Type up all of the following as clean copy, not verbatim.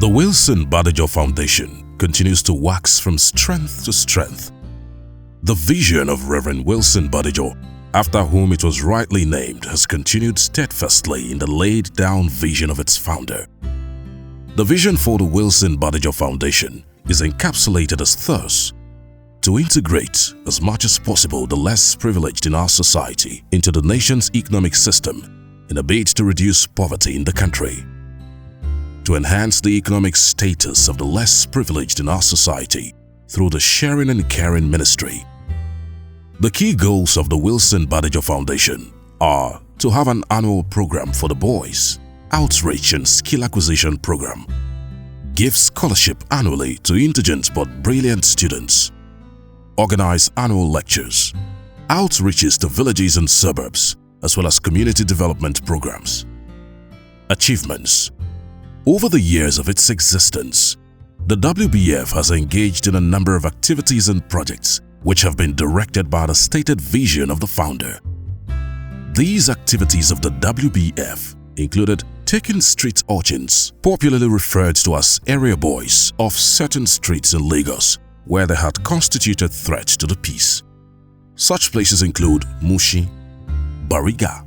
The Wilson Badejo Foundation continues to wax from strength to strength. The vision of Reverend Wilson Badejo, after whom it was rightly named, has continued steadfastly in the laid-down vision of its founder. The vision for the Wilson Badejo Foundation is encapsulated as thus: to integrate as much as possible the less privileged in our society into the nation's economic system in a bid to reduce poverty in the country, to enhance the economic status of the less privileged in our society through the Sharing and Caring Ministry. The key goals of the Wilson Badejo Foundation are to have an annual program for the boys, outreach and skill acquisition program, give scholarship annually to indigent but brilliant students, organize annual lectures, outreaches to villages and suburbs, as well as community development programs. Achievements. Over the years of its existence, the WBF has engaged in a number of activities and projects which have been directed by the stated vision of the founder. These activities of the WBF included taking street urchins, popularly referred to as area boys, off certain streets in Lagos where they had constituted threats to the peace. Such places include Mushi, Bariga,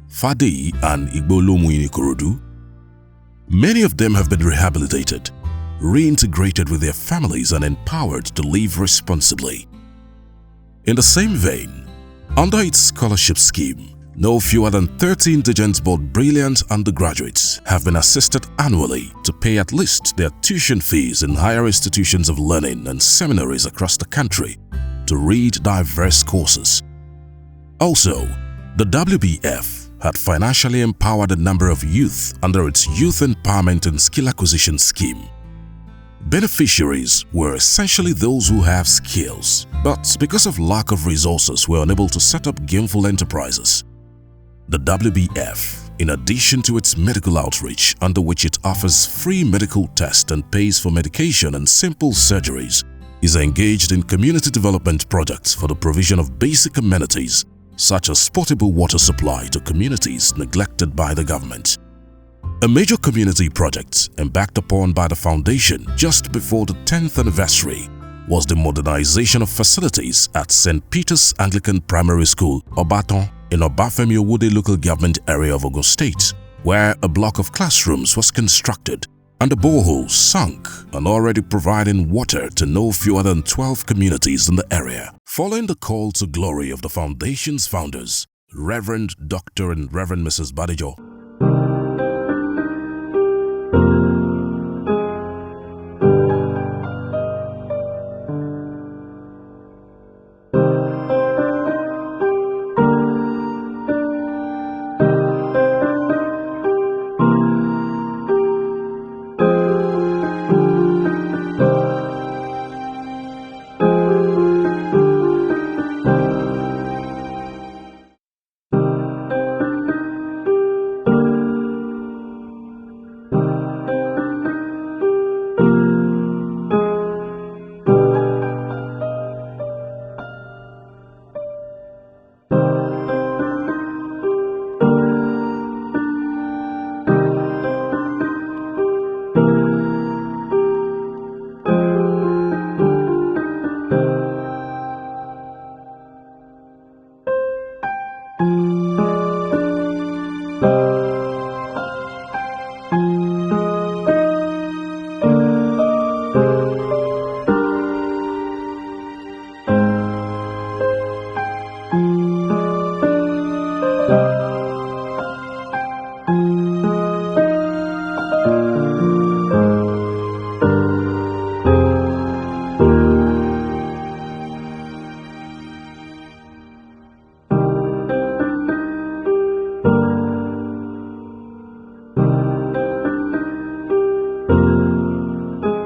Fadi and Igbolomu in Ikorodu. Many of them have been rehabilitated, reintegrated with their families and empowered to live responsibly. In the same vein, under its scholarship scheme, no fewer than 30 indigent but brilliant undergraduates have been assisted annually to pay at least their tuition fees in higher institutions of learning and seminaries across the country to read diverse courses. Also, the WBF had financially empowered a number of youth under its Youth Empowerment and Skill Acquisition Scheme. Beneficiaries were essentially those who have skills, but because of lack of resources were unable to set up gainful enterprises. The WBF, in addition to its medical outreach, under which it offers free medical tests and pays for medication and simple surgeries, is engaged in community development projects for the provision of basic amenities such as potable water supply to communities neglected by the government. A major community project embarked upon by the foundation just before the 10th anniversary was the modernization of facilities at St. Peter's Anglican Primary School, Obaton, in Obafemi Owode local government area of Ogun State, where a block of classrooms was constructed and a borehole sunk and already providing water to no fewer than 12 communities in the area. Following the call to glory of the foundation's founders, Reverend Dr. and Reverend Mrs. Badejo,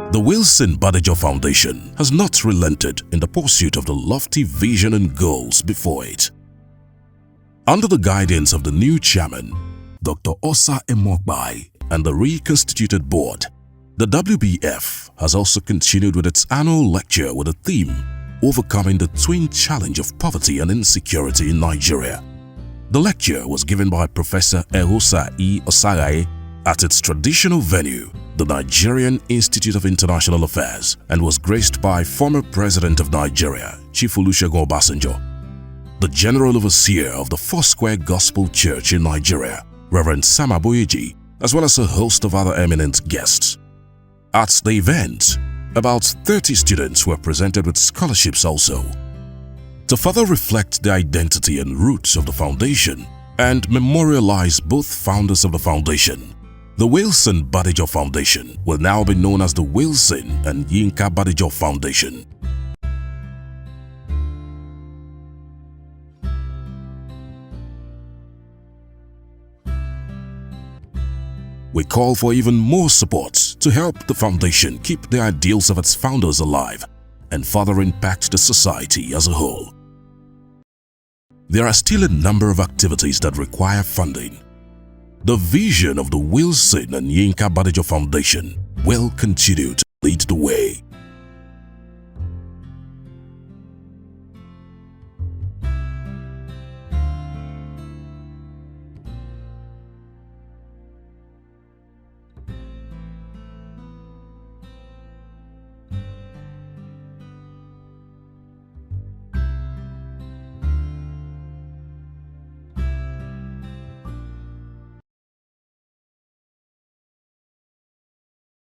the Wilson Badejo Foundation has not relented in the pursuit of the lofty vision and goals before it. Under the guidance of the new chairman, Dr. Osa Emokbai, and the reconstituted board, the WBF has also continued with its annual lecture with the theme, Overcoming the Twin Challenge of Poverty and Insecurity in Nigeria. The lecture was given by Professor Ehosa E. Osagaye at its traditional venue, the Nigerian Institute of International Affairs, and was graced by former President of Nigeria, Chief Olusegun Obasanjo, the General Overseer of the Foursquare Gospel Church in Nigeria, Reverend Sam Aboyeji, as well as a host of other eminent guests. At the event, about 30 students were presented with scholarships also. To further reflect the identity and roots of the foundation and memorialize both founders of the foundation, the Wilson Badejo Foundation will now be known as the Wilson and Yinka Badejo Foundation. We call for even more support to help the foundation keep the ideals of its founders alive and further impact the society as a whole. There are still a number of activities that require funding. The vision of the Wilson and Yinka Badejo Foundation will continue to lead the way.